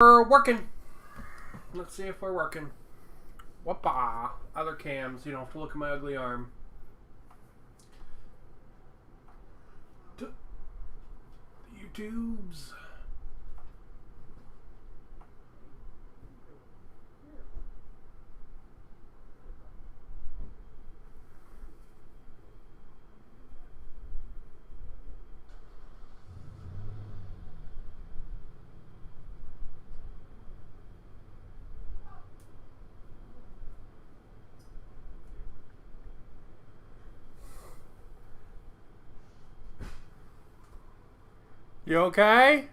We're working. Let's see if we're working. Whoopah. Other cams. You don't have to look at my ugly arm. The YouTubes. You okay?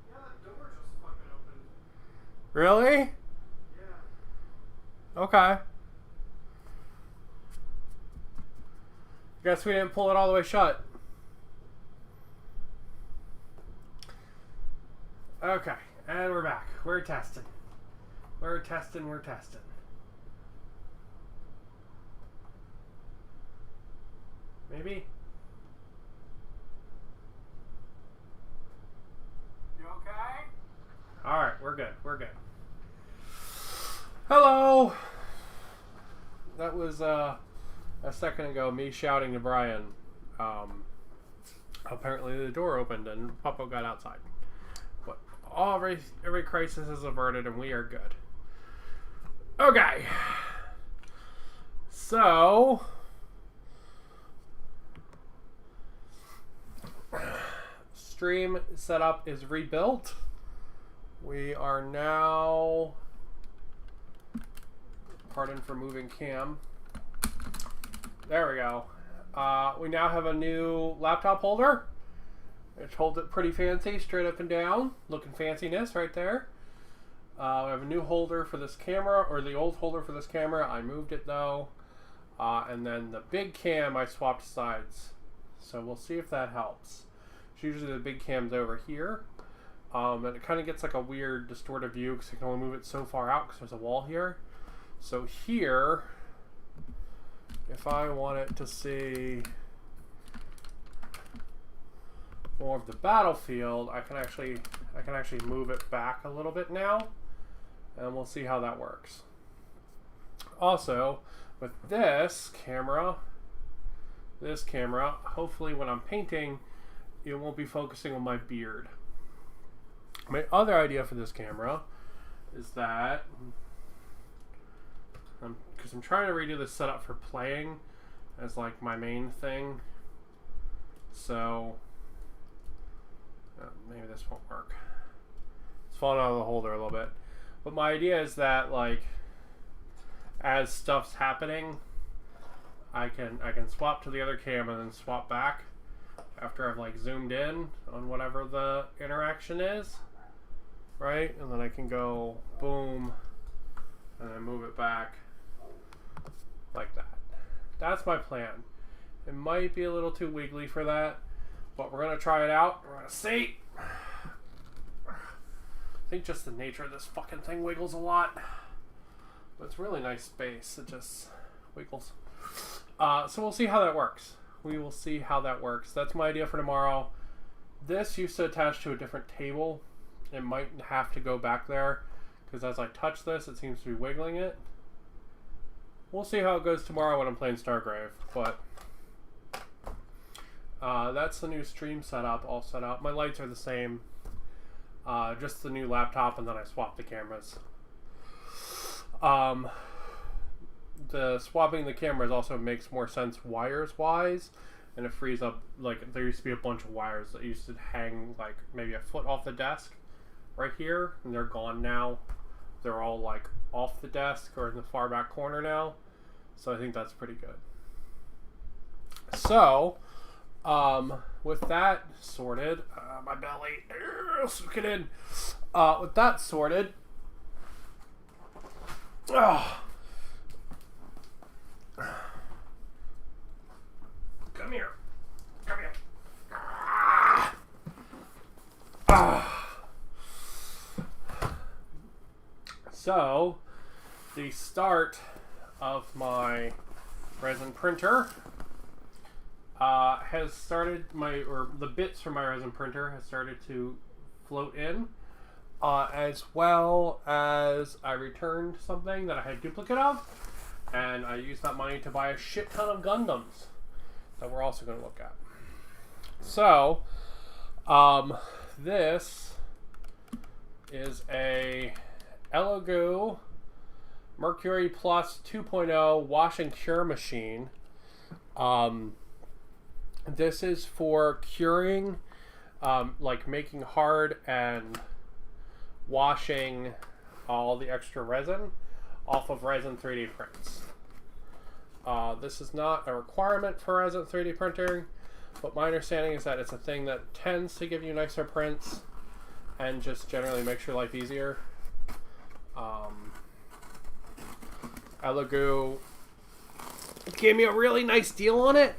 Yeah, that door just fucking opened. Really? Yeah. Okay. Guess we didn't pull it all the way shut. Okay, and we're back. We're testing. We're testing. Maybe? You okay? Alright, we're good. Hello! That was a second ago me shouting to Brian. Apparently the door opened and Puppo got outside. But every crisis is averted and we are good. Okay. So stream setup is rebuilt. We are now, pardon for moving cam. There we go. We now have a new laptop holder. It holds it pretty fancy, straight up and down. Looking fanciness right there. We have a new holder for this camera, or the old holder for this camera. I moved it though. And then the big cam, I swapped sides. So we'll see if that helps. Usually the big cam's over here. And it kind of gets like a weird distorted view because you can only move it so far out because there's a wall here. So here, if I wanted to see more of the battlefield, I can actually move it back a little bit now, and we'll see how that works. Also, with this camera, hopefully when I'm painting, it won't be focusing on my beard. My other idea for this camera is that, because I'm trying to redo this setup for playing as like my main thing, so maybe this won't work. It's falling out of the holder a little bit. But my idea is that like as stuff's happening, I can swap to the other camera and then swap back after I've like zoomed in on whatever the interaction is, right? And then I can go boom and then move it back like that. That's my plan. It might be a little too wiggly for that, but we're gonna try it out. We're gonna see. I think just the nature of this fucking thing wiggles a lot, but it's really nice space. It just wiggles. So we'll see how that works. We will see how that works. That's my idea for tomorrow. This used to attach to a different table. It might have to go back there because as I touch this, it seems to be wiggling it. We'll see how it goes tomorrow when I'm playing Stargrave, but that's the new stream setup, all set up. My lights are the same, just the new laptop, and then I swapped the cameras. The swapping the cameras also makes more sense wires-wise, and it frees up, like, there used to be a bunch of wires that used to hang, like, maybe a foot off the desk right here, and they're gone now. They're all, like, off the desk or in the far back corner now, so I think that's pretty good. So, with that sorted, my belly, soak it in. With that sorted, come here. So, the start of my resin printer has started, the bits from my resin printer has started to float in. as well as I returned something that I had duplicate of, and I used that money to buy a shit ton of Gundams that we're also going to look at. So, this is a Elegoo Mercury Plus 2.0 wash and cure machine. This is for curing, like making hard and washing all the extra resin off of resin 3D prints. This is not a requirement for resin 3D printing, but my understanding is that it's a thing that tends to give you nicer prints and just generally makes your life easier. Elegoo gave me a really nice deal on it.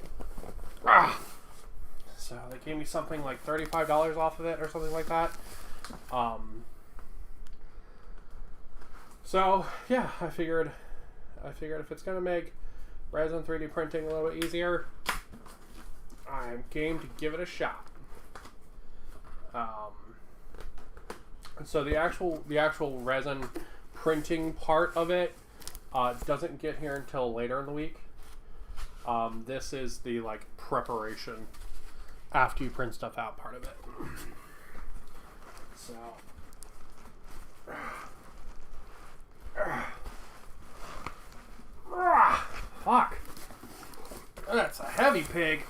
So they gave me something like $35 off of it or something like that. So yeah, I figured if it's gonna make resin 3D printing a little bit easier, I'm game to give it a shot. So the actual resin printing part of it doesn't get here until later in the week. This is the like preparation after you print stuff out part of it. So fuck, that's a heavy pig.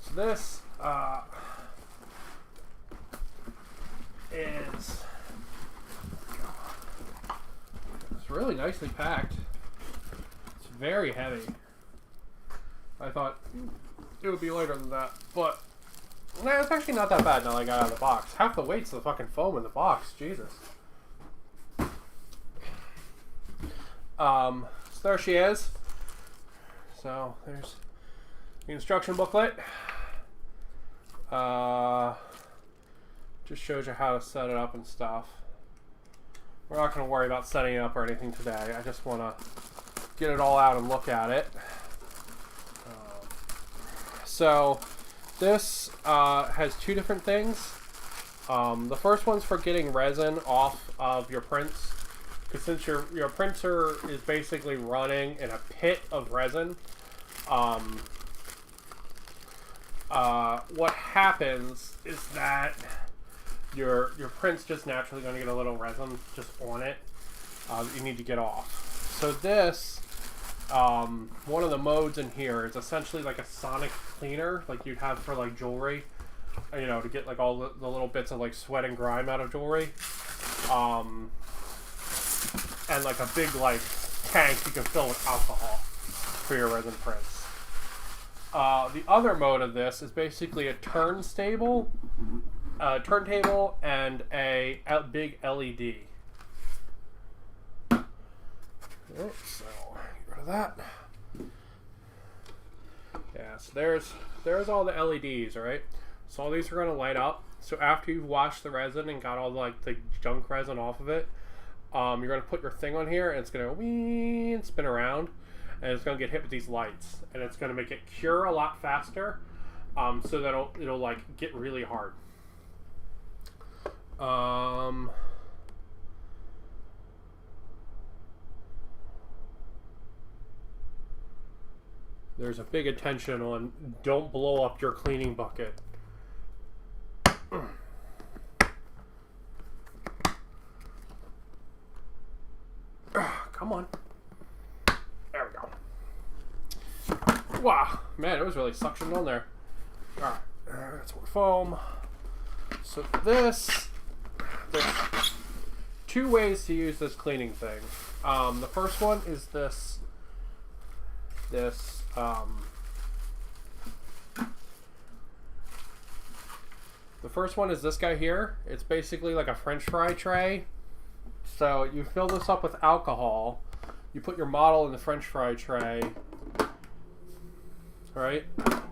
So this is, it's really nicely packed. It's very heavy. I thought it would be lighter than that, but nah, it's actually not that bad now that I got out of the box. Half the weight's the fucking foam in the box. Jesus. So there she is. So there's the instruction booklet. Just shows you how to set it up and stuff. We're not going to worry about setting it up or anything today. I just want to get it all out and look at it. So this has two different things. The first one's for getting resin off of your prints, because since your printer is basically running in a pit of resin, what happens is that your print's just naturally going to get a little resin just on it that you need to get off. So this, one of the modes in here is essentially like a sonic cleaner, like you'd have for like jewelry, you know, to get like all the little bits of like sweat and grime out of jewelry, and like a big like tank you can fill with alcohol for your resin prints. The other mode of this is basically a turntable and a big LED. Right, so get rid of that. Yeah, so there's all the LEDs, alright? So all these are going to light up. So after you've washed the resin and got all the junk resin off of it, you're going to put your thing on here and it's going to wee and spin around, and it's going to get hit with these lights, and it's going to make it cure a lot faster, so that it'll like get really hard. There's a big attention on don't blow up your cleaning bucket. Come on. There we go. Wow, man, it was really suctioned on there. Alright, that's more foam. So there's two ways to use this cleaning thing. The first one is this guy here. It's basically like a French fry tray. So you fill this up with alcohol. You put your model in the French fry tray. Right?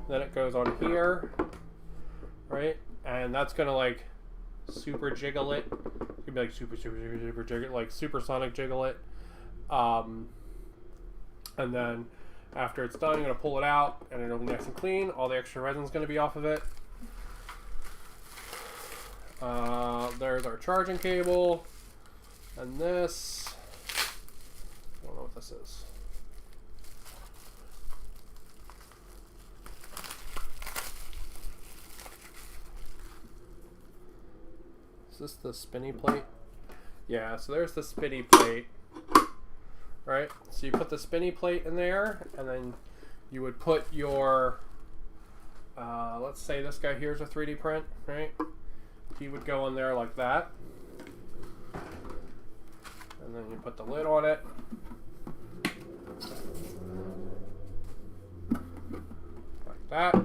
Then it goes on here. Right? And that's gonna like super jiggle it. It's gonna be like super jiggle, like supersonic jiggle it. And then After it's done, I'm going to pull it out, and it'll be nice and clean. All the extra resin's going to be off of it. There's our charging cable. And this... I don't know what this is. Is this the spinny plate? Yeah, so there's the spinny plate. Right? So you put the spinny plate in there, and then you would put your, let's say this guy here is a 3D print, right? He would go in there like that. And then you put the lid on it. Like that.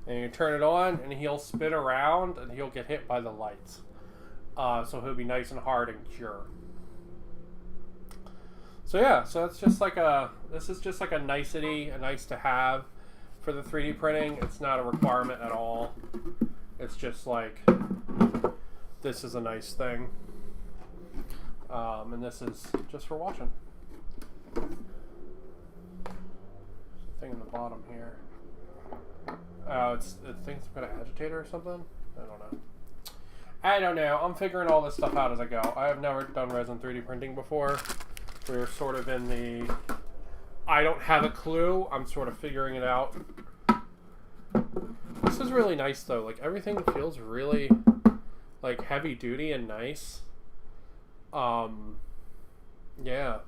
And you turn it on, and he'll spin around, and he'll get hit by the lights. So he'll be nice and hard and pure. So yeah, so that's just like this is just like a nicety, a nice to have for the 3D printing. It's not a requirement at all. It's just like, this is a nice thing. And this is just for watching. There's a thing in the bottom here. Oh, it thinks I'm gonna agitate or something? I don't know. I'm figuring all this stuff out as I go. I have never done resin 3D printing before. We're sort of in the... I don't have a clue. I'm sort of figuring it out. This is really nice, though. Like, everything feels really, like, heavy duty and nice. Yeah.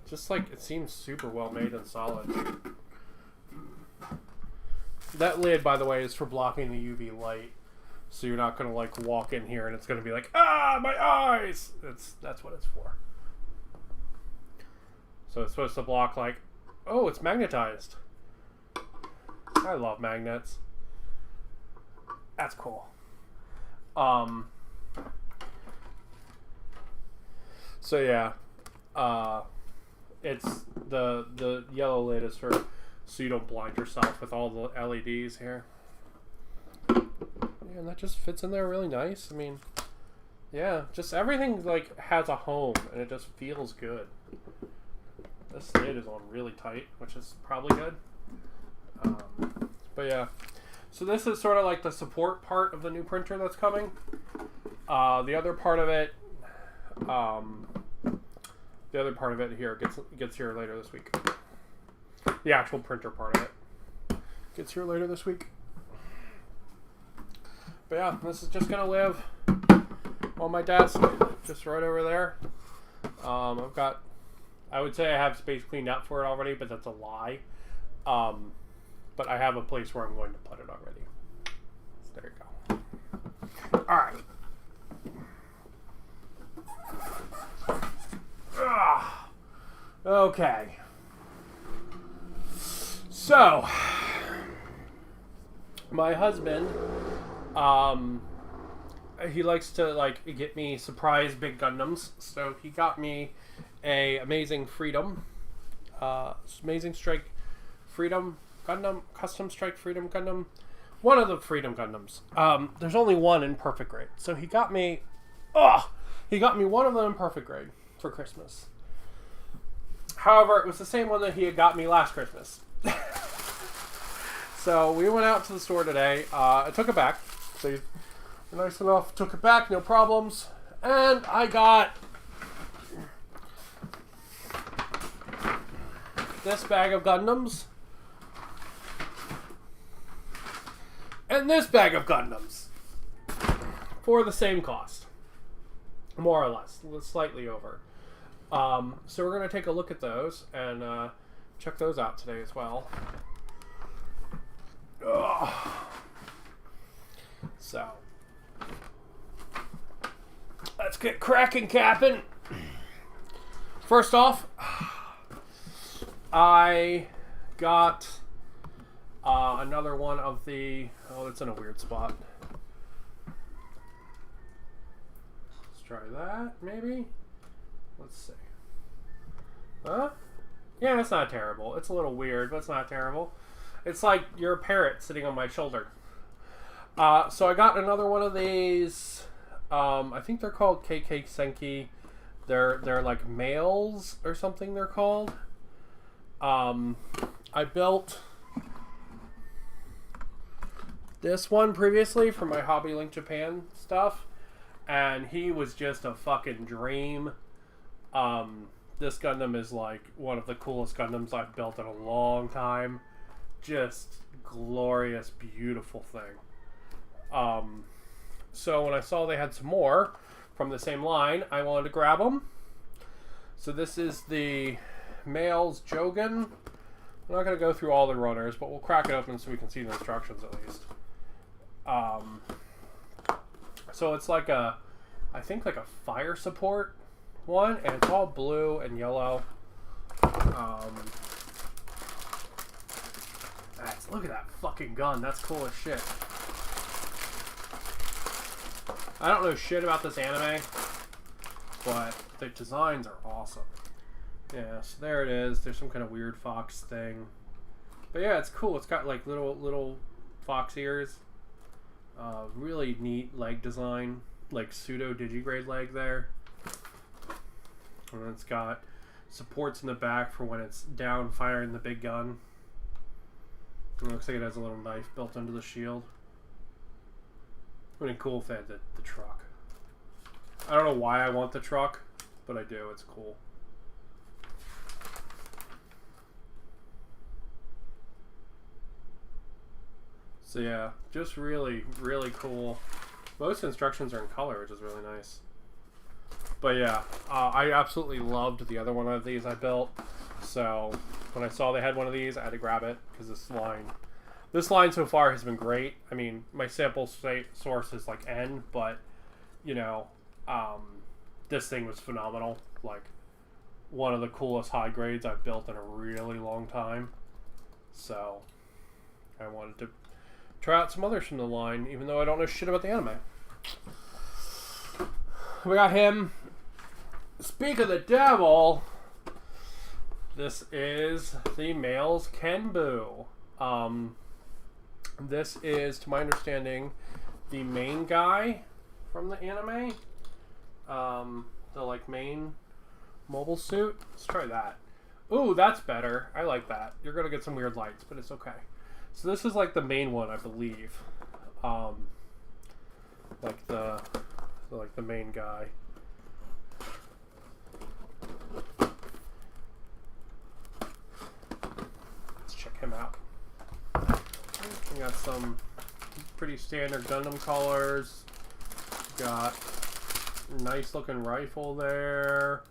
Just, like, it seems super well made and solid. That lid, by the way, is for blocking the UV light. So you're not going to, like, walk in here and it's going to be like, ah, my eyes! That's what it's for. So it's supposed to block, like, oh, it's magnetized. I love magnets. That's cool. So yeah, it's the yellow lid is for so you don't blind yourself with all the LEDs here. Yeah, and that just fits in there really nice. I mean, yeah, just everything like has a home and it just feels good. This lid is on really tight, which is probably good. But yeah, so this is sort of like the support part of the new printer that's coming. The other part of it, here gets here later this week. The actual printer part of it gets here later this week. But yeah, this is just gonna live on my desk, just right over there. I would say I have space cleaned out for it already, but that's a lie. But I have a place where I'm going to put it already. So there you go. All right. Okay. So, my husband, he likes to like get me surprise big Gundams. So he got me a Amazing Freedom, Amazing Strike Freedom Gundam, Custom Strike Freedom Gundam, one of the Freedom Gundams. There's only one in perfect grade, so he got me one of them in perfect grade for Christmas. However, it was the same one that he had got me last Christmas. So we went out to the store today. I took it back. So he's nice enough, took it back, no problems, and I got this bag of Gundams and this bag of Gundams for the same cost, more or less, slightly over. So we're going to take a look at those and check those out today as well. Ugh. So let's get cracking, Captain. First off, I got another one of the... Oh, it's in a weird spot. Let's try that, maybe? Let's see. Huh? Yeah, it's not terrible. It's a little weird, but it's not terrible. It's like you're a parrot sitting on my shoulder. So I got another one of these. I think they're called KK Senki. They're like males or something they're called. I built this one previously for my Hobby Link Japan stuff, and he was just a fucking dream. This Gundam is like one of the coolest Gundams I've built in a long time. Just glorious, beautiful thing. So when I saw they had some more from the same line, I wanted to grab them. So this is the Males Jogan. I'm not going to go through all the runners, but we'll crack it open so we can see the instructions at least. So it's like a, I think like a fire support one, and it's all blue and yellow. Look at that fucking gun. That's cool as shit. I don't know shit about this anime, but the designs are awesome. Yeah, so there it is. There's some kind of weird fox thing. But yeah, it's cool. It's got like little fox ears. Really neat leg design. Like pseudo digigrade leg there. And then it's got supports in the back for when it's down firing the big gun. And it looks like it has a little knife built into the shield. Really cool if they had the truck. I don't know why I want the truck, but I do. It's cool. So yeah, just really, really cool. Most instructions are in color, which is really nice. But yeah, I absolutely loved the other one of these I built. So when I saw they had one of these, I had to grab it because this line so far has been great. I mean, my sample source is like N, but you know, this thing was phenomenal. Like one of the coolest high grades I've built in a really long time. So I wanted to try out some others from the line, even though I don't know shit about the anime. We got him. Speak of the devil, this is the Males Kenbu. This is, to my understanding, the main guy from the anime. The like main mobile suit. Let's try that. Ooh, that's better. I like that. You're gonna get some weird lights, but it's okay. So this is like the main one, I believe. Like the main guy. Let's check him out. We got some pretty standard Gundam colors. Got a nice looking rifle there.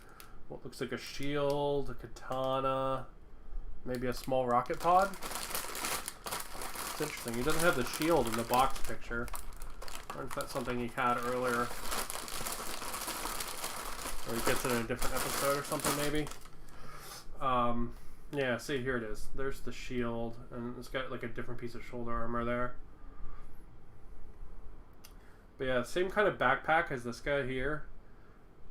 What looks like a shield, a katana, maybe a small rocket pod. It's interesting. He doesn't have the shield in the box picture. I wonder if that's something he had earlier. Or he gets it in a different episode or something, maybe. Yeah, see, here it is. There's the shield, and it's got like a different piece of shoulder armor there. But yeah, same kind of backpack as this guy here.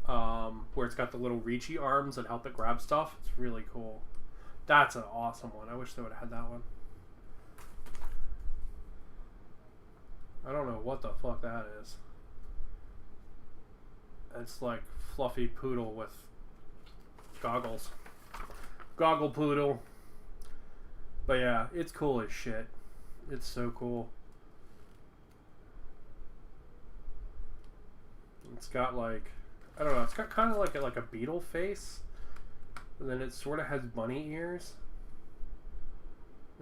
Where it's got the little reachy arms that help it grab stuff. It's really cool. That's an awesome one. I wish they would have had that one. I don't know what the fuck that is. It's like fluffy poodle with goggles. Goggle poodle. But yeah, it's cool as shit. It's so cool. It's got like, I don't know, it's got kind of like a beetle face. And then it sort of has bunny ears.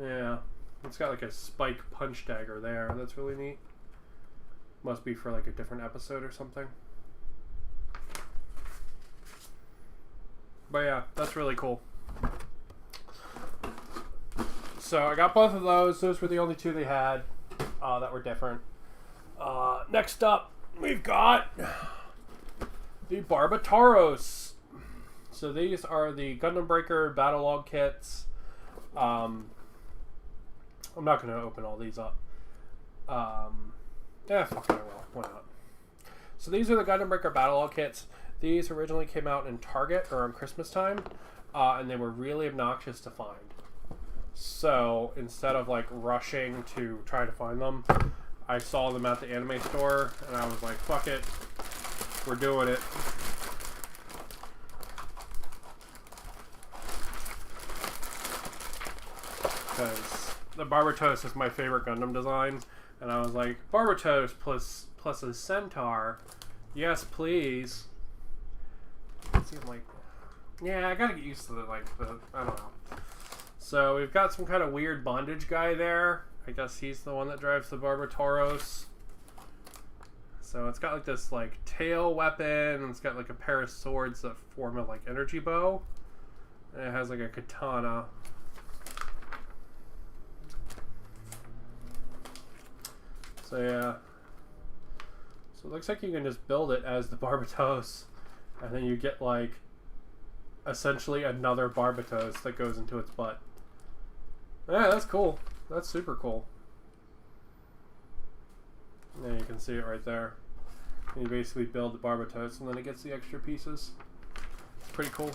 Yeah. It's got like a spike punch dagger there. That's really neat. Must be for like a different episode or something. But yeah, that's really cool. So I got both of those. Those were the only two they had that were different. Next up, we've got the Barbataros. So these are the Gundam Breaker Battle Log kits. I'm not going to open all these up. Yeah, fuck it, I will. Why not? So these are the Gundam Breaker Battle Log kits. These originally came out in Target around Christmas time, and they were really obnoxious to find. So instead of like rushing to try to find them, I saw them at the anime store, and I was like, fuck it, we're doing it. because the Barbatos is my favorite Gundam design, and I was like, Barbatos plus a Centaur, yes please. It seemed like, yeah, I gotta get used to the I don't know. So we've got some kind of weird bondage guy there. I guess he's the one that drives the Barbatoros. So it's got like this like tail weapon, and it's got like a pair of swords that form a like energy bow. And it has like a katana. So yeah. So it looks like you can just build it as the Barbatos, and then you get like essentially another Barbatos that goes into its butt. Yeah, that's cool. That's super cool. And then you can see it right there. And you basically build the Barbatos, and then it gets the extra pieces. It's pretty cool.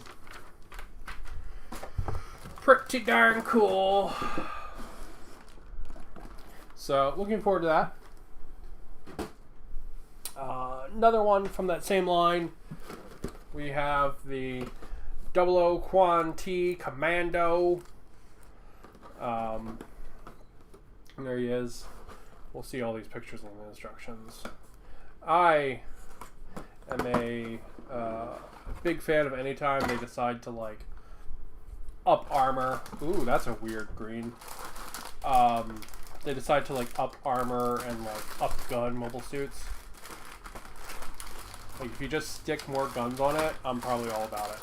Pretty darn cool. So, looking forward to that. Another one from that same line. We have the 00 Quan T Commando. And there he is. We'll see all these pictures in the instructions. I am a big fan of any time they decide to like up armor. Ooh, that's a weird green. They decide to like up armor and like up gun mobile suits. Like if you just stick more guns on it, I'm probably all about it.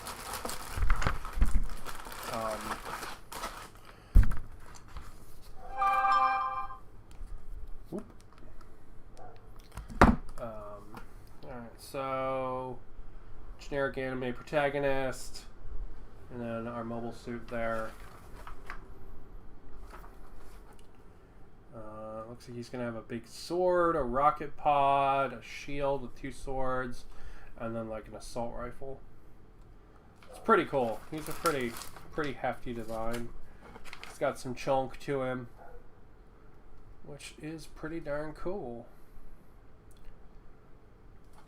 Alright, so generic anime protagonist, and then our mobile suit there. Looks like he's gonna have a big sword, a rocket pod, a shield with 2 swords, and then like an assault rifle. It's pretty cool. He's a pretty hefty design. He's got some chunk to him, which is pretty darn cool.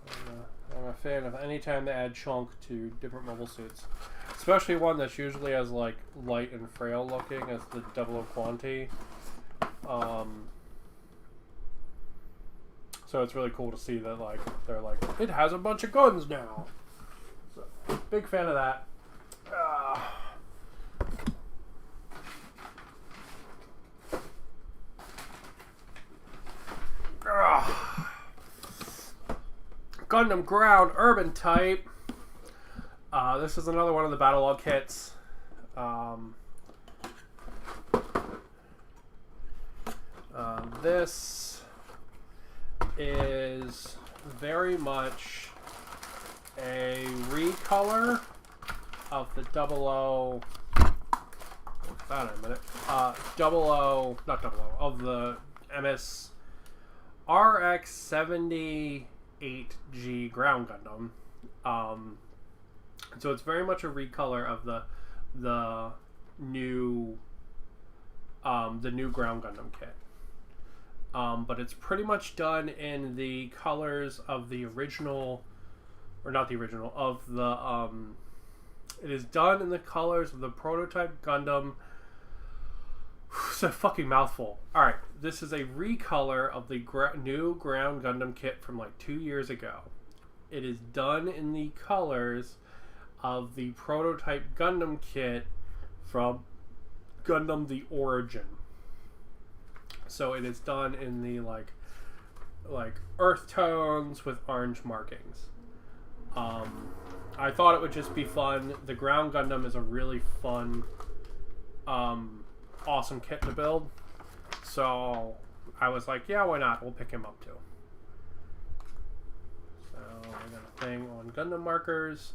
I'm a fan of any time they add chunk to different mobile suits, especially one that's usually as like light and frail looking as the 00 Quanti. So it's really cool to see that like they're like, it has a bunch of guns now. So big fan of that. Gundam Ground Urban Type. This is another one of the battle log kits. This is very much a recolor of the 00. Hold on a minute. 00, not 00, of the MS RX 78G Ground Gundam. So it's very much a recolor of the new Ground Gundam kit. But it's pretty much done in the colors of the original, or not the original, of the, it is done in the colors of the prototype Gundam. It's a fucking mouthful. Alright, this is a recolor of the new Ground Gundam kit from like 2 years ago. It is done in the colors of the prototype Gundam kit from Gundam The Origin. So it is done in the like earth tones with orange markings. I thought it would just be fun. The Ground Gundam is a really fun, awesome kit to build. So I was like, yeah, why not? We'll pick him up too. So I got a thing on Gundam markers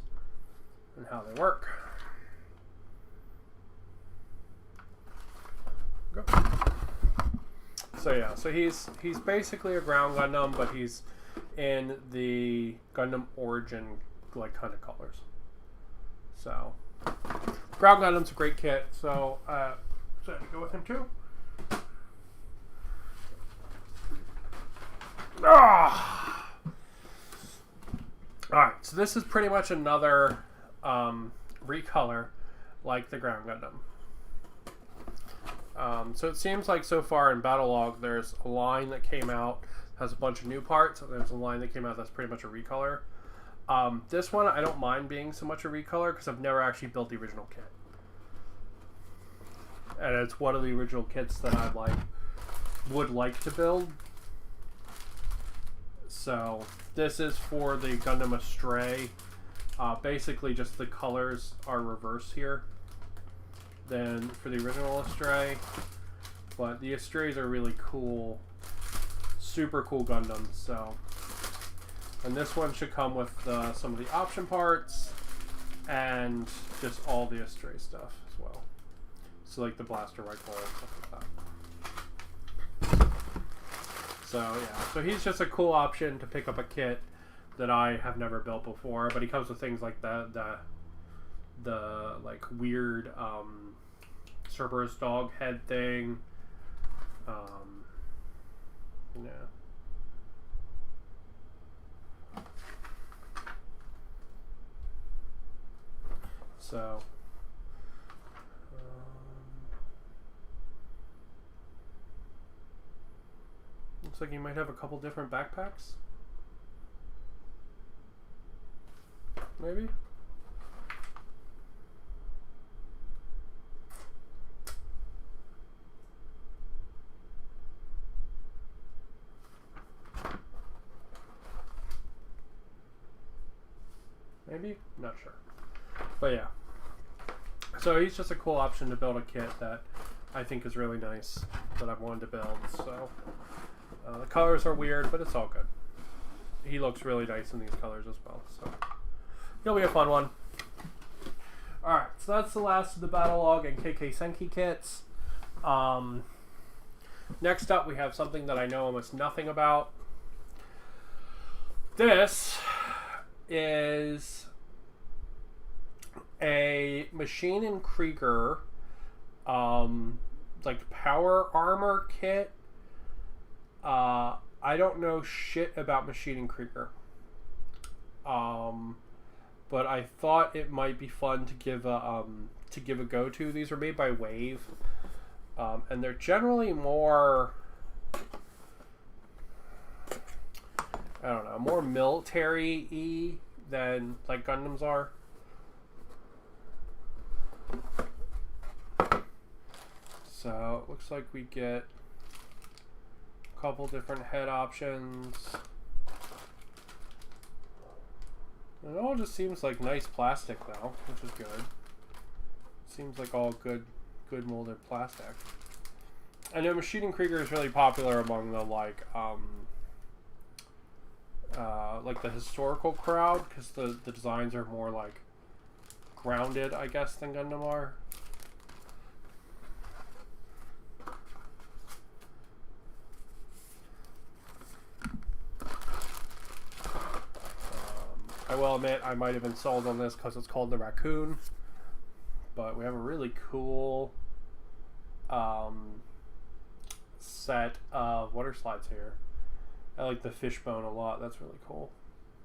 and how they work. Go. So yeah, so he's basically a Ground Gundam, but he's in the Gundam Origin like kind of colors. So Ground Gundam's a great kit, so I had to go with him too. Alright, so this is pretty much another recolor like the Ground Gundam. So it seems like so far in Battlelog, there's a line that came out, has a bunch of new parts, and there's a line that came out that's pretty much a recolor. This one, I don't mind being so much a recolor because I've never actually built the original kit. And it's one of the original kits that I would like to build. So this is for the Gundam Astray. Basically just the colors are reversed here than for the original Astray. But the Astrays are really cool. Super cool Gundams. So, and this one should come with some of the option parts and just all the Astray stuff as well. So like the blaster rifle and stuff like that. So yeah, so he's just a cool option to pick up a kit that I have never built before, but he comes with things like the like weird Cerberus dog head thing. Yeah. So looks like you might have a couple different backpacks. Maybe? Maybe? Not sure. But yeah. So he's just a cool option to build a kit that I think is really nice that I've wanted to build. So the colors are weird, but it's all good. He looks really nice in these colors as well. So he'll be a fun one. Alright, so that's the last of the Battlelog and KK Senki kits. Next up, we have something that I know almost nothing about. This is a Machine and Krieger like power armor kit. I don't know shit about Machine and Krieger. But I thought it might be fun to give a go to. These are made by Wave, and they're generally more, I don't know, more military-y than like Gundams are. So it looks like we get a couple different head options. It all just seems like nice plastic though, which is good. Seems like all good molded plastic. I know Machine and Krieger is really popular among the like the historical crowd because the designs are more like grounded, I guess, than Gundam are. I will admit I might have been sold on this because it's called the Raccoon, but we have a really cool set of water slides here. I like the fishbone a lot. That's really cool.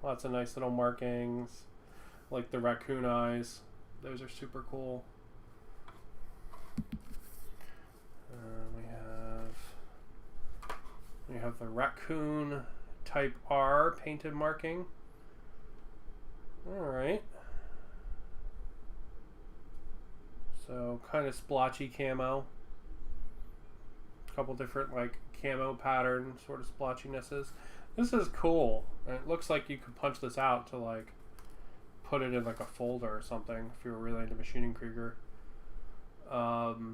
Lots of nice little markings, like the raccoon eyes. Those are super cool. We have the Raccoon Type R painted marking. Alright. So kind of splotchy camo. A couple different like camo pattern sort of splotchinesses. This is cool. And it looks like you could punch this out to like put it in like a folder or something if you were really into Machine and Krieger.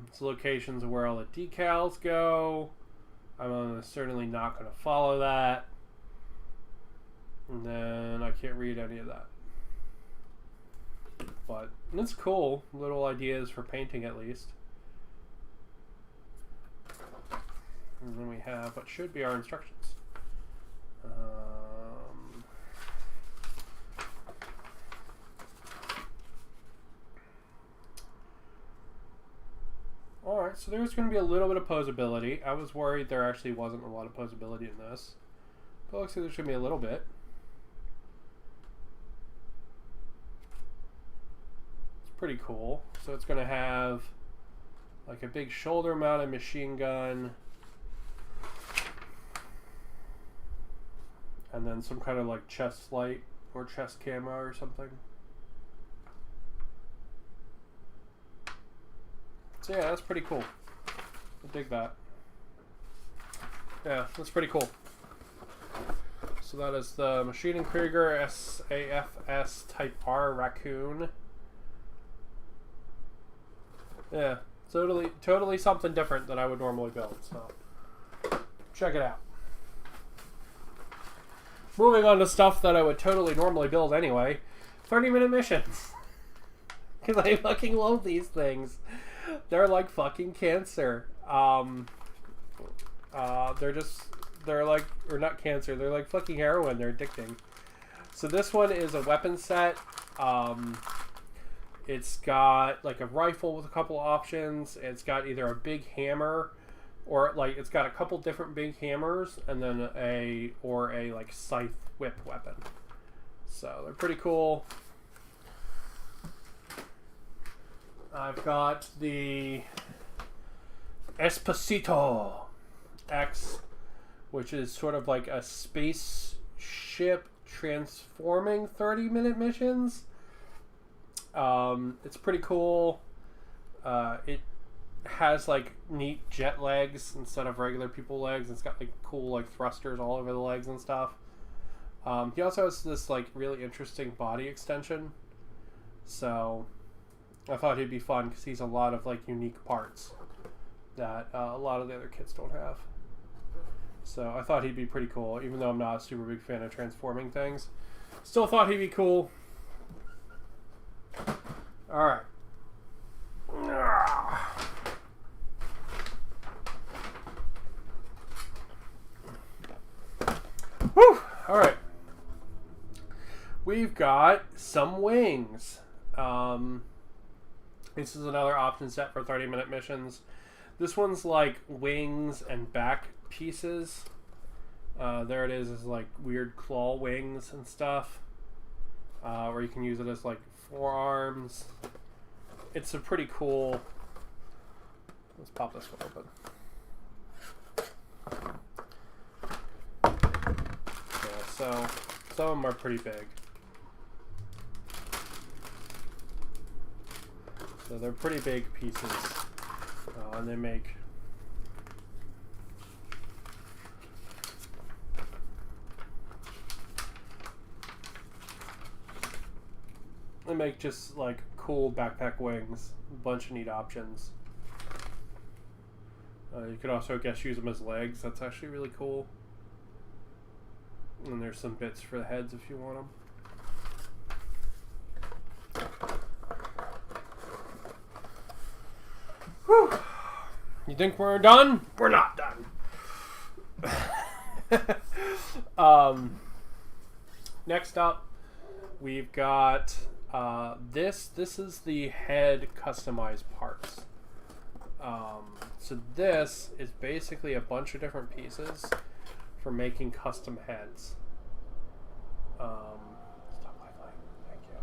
It's locations where all the decals go. I'm certainly not going to follow that. And then I can't read any of that. But it's cool. Little ideas for painting at least. And then we have what should be our instructions. Alright, so there's going to be a little bit of posability. I was worried there actually wasn't a lot of posability in this. But it looks like there should be a little bit. Pretty cool. So it's going to have like a big shoulder-mounted machine gun, and then some kind of like chest light or chest camera or something. So yeah, that's pretty cool. I dig that. Yeah, that's pretty cool. So that is the Maschinen Krieger SAFS Type R Raccoon. Yeah, totally something different than I would normally build. So check it out. Moving on to stuff that I would totally normally build anyway. 30-minute missions. Because I fucking love these things. They're like fucking cancer. They're like, or not cancer, they're like fucking heroin. They're addicting. So this one is a weapon set. It's got like a rifle with a couple options. It's got either a big hammer, or like it's got a couple different big hammers, and then a like scythe whip weapon. So they're pretty cool. I've got the Esposito X, which is sort of like a spaceship transforming 30-minute missions. It's pretty cool. It has like neat jet legs instead of regular people legs. It's got like cool like thrusters all over the legs and stuff. He also has this like really interesting body extension. So I thought he'd be fun because he's a lot of like unique parts that a lot of the other kits don't have. So I thought he'd be pretty cool, even though I'm not a super big fan of transforming things. Still thought he'd be cool. Alright. Whew! Alright. We've got some wings. This is another option set for 30-minute missions. This one's like wings and back pieces. There it is like weird claw wings and stuff. Or you can use it as like forearms. It's a pretty cool... Let's pop this one open. Yeah, so some of them are pretty big. So they're pretty big pieces. And they make... just like cool backpack wings. A bunch of neat options. You could also, I guess, use them as legs. That's actually really cool. And there's some bits for the heads if you want them. Whew. You think we're done? We're not done. Next up, we've got this. This is the head customized parts. So this is basically a bunch of different pieces for making custom heads. Stop highlighting. Thank you.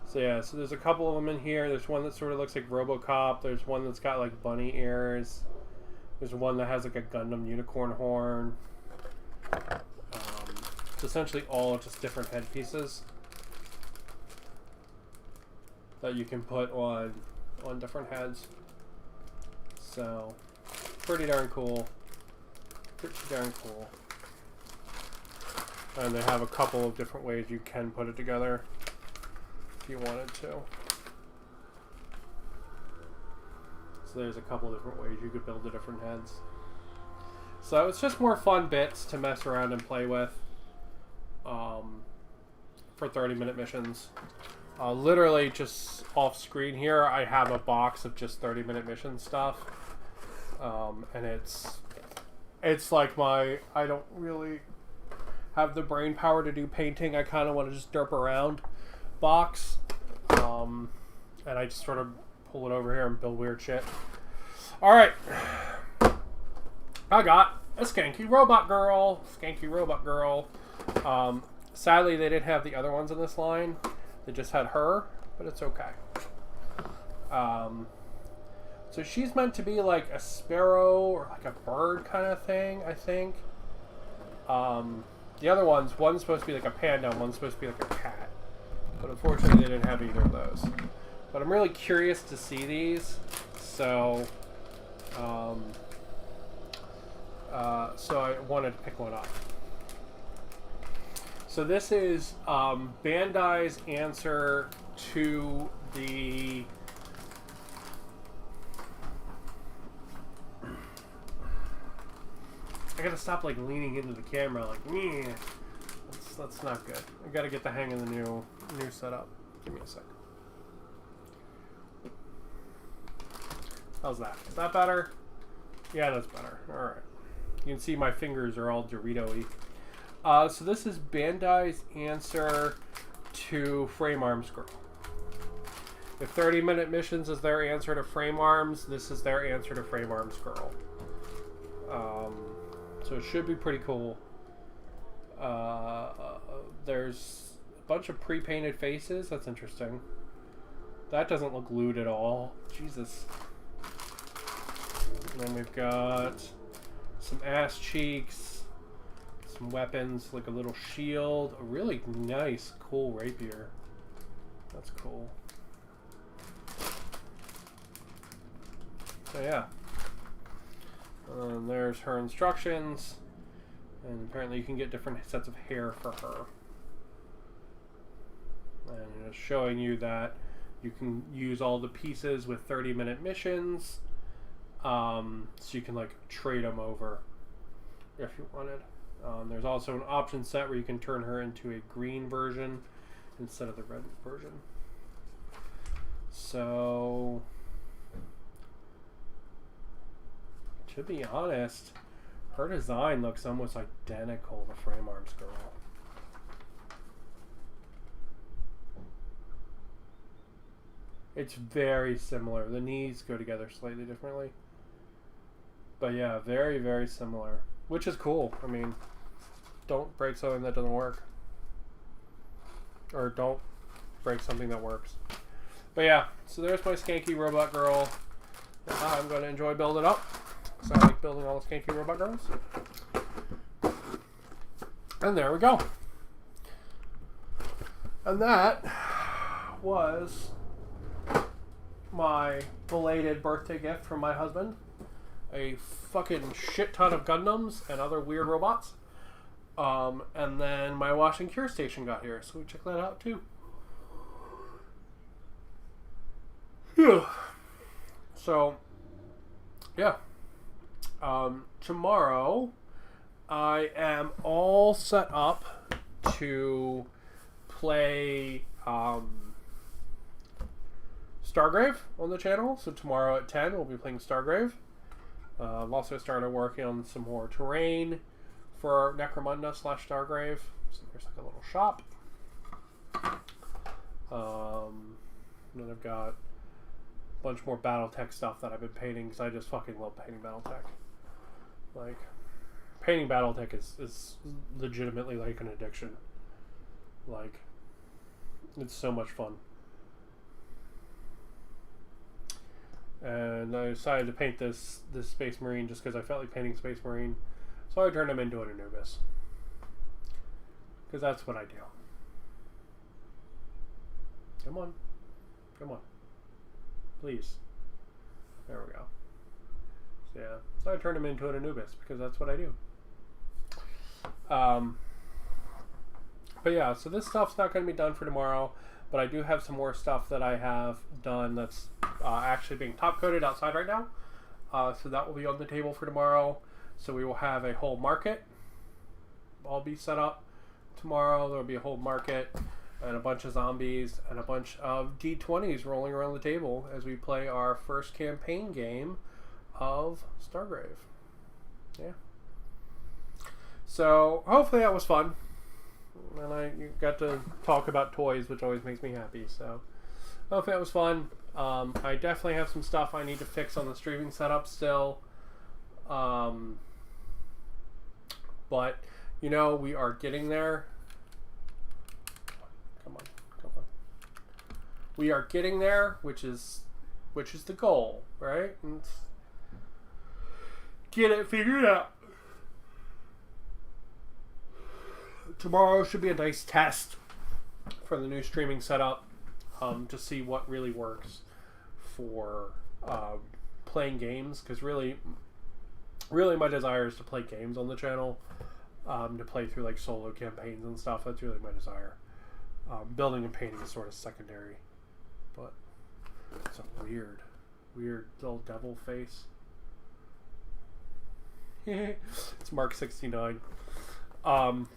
So yeah, so there's a couple of them in here. There's one that sort of looks like RoboCop. There's one that's got like bunny ears. There's one that has like a Gundam unicorn horn. It's essentially all just different head pieces that you can put on different heads. So pretty darn cool. Pretty darn cool. And they have a couple of different ways you can put it together if you wanted to. So there's a couple different ways you could build the different heads. So it's just more fun bits to mess around and play with for 30-minute missions. Literally just off screen here I have a box of just 30-minute mission stuff. And it's like I don't really have the brain power to do painting. I kind of want to just derp around box. And I just sort of pull it over here and build weird shit. Alright. I got a Skanky Robot Girl. Skanky Robot Girl. Sadly, they didn't have the other ones in this line. They just had her, but it's okay. So So she's meant to be like a sparrow or like a bird kind of thing, I think. The other one's supposed to be like a panda, and one's supposed to be like a cat. But unfortunately, they didn't have either of those. But I'm really curious to see these. So, so I wanted to pick one up. So this is Bandai's answer to the I gotta stop like leaning into the camera like meh. That's not good. I gotta get the hang of the new setup. Give me a sec. How's that? Is that better? Yeah, that's better. Alright. You can see my fingers are all Dorito-y. So this is Bandai's answer to Frame Arms Girl. If 30-minute missions is their answer to Frame Arms, this is their answer to Frame Arms Girl. So it should be pretty cool. There's a bunch of pre-painted faces. That's interesting. That doesn't look lewd at all. Jesus. And then we've got some ass cheeks, some weapons, like a little shield, a really nice, cool rapier. That's cool. So yeah. There's her instructions, and apparently you can get different sets of hair for her. And it's showing you that you can use all the pieces with 30-minute missions, so you can like trade them over if you wanted. There's also an option set where you can turn her into a green version instead of the red version. So, to be honest, her design looks almost identical to Frame Arms Girl. It's very similar. The knees go together slightly differently. But yeah, very, very similar. Which is cool. I mean, don't break something that doesn't work. Or don't break something that works. But yeah, so there's my skanky robot girl. I'm going to enjoy building up. So I like building all the skanky robot girls. And there we go. And that was my belated birthday gift from my husband. A fucking shit ton of Gundams and other weird robots. And then my wash and cure station got here, so we check that out too. So, yeah. Tomorrow, I am all set up to play Stargrave on the channel. So tomorrow at 10, we'll be playing Stargrave. I've also started working on some more terrain for Necromunda / Stargrave. So there's like a little shop. And then I've got a bunch more Battletech stuff that I've been painting because I just fucking love painting Battletech. Like, painting Battletech is legitimately like an addiction. Like, it's so much fun. And I decided to paint this Space Marine just because I felt like painting Space Marine. So I turned him into an Anubis. Because that's what I do. Come on. Come on. Please. There we go. So yeah. So I turned him into an Anubis because that's what I do. But yeah, so this stuff's not going to be done for tomorrow. But I do have some more stuff that I have done that's actually being top coated outside right now. So that will be on the table for tomorrow. So we will have a whole market. All be set up tomorrow. There will be a whole market and a bunch of zombies and a bunch of D20s rolling around the table as we play our first campaign game of Stargrave. Yeah. So hopefully that was fun. And I got to talk about toys, which always makes me happy. So hopefully that was fun. I definitely have some stuff I need to fix on the streaming setup still. But, you know, we are getting there. Come on. We are getting there, which is which is the goal, right? And get it figured out. Tomorrow should be a nice test for the new streaming setup, to see what really works for playing games, because really my desire is to play games on the channel, to play through like solo campaigns and stuff. That's really my desire. Building and painting is sort of secondary, but it's a weird little devil face. It's Mark 69. I'm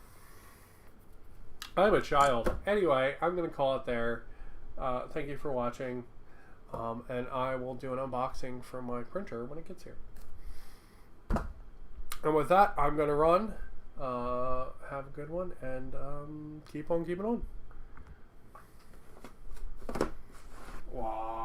a child. Anyway, I'm gonna call it there. Thank you for watching, and I will do an unboxing from my printer when it gets here. And with that, I'm gonna run. Have a good one, and keep on keeping on. Wow.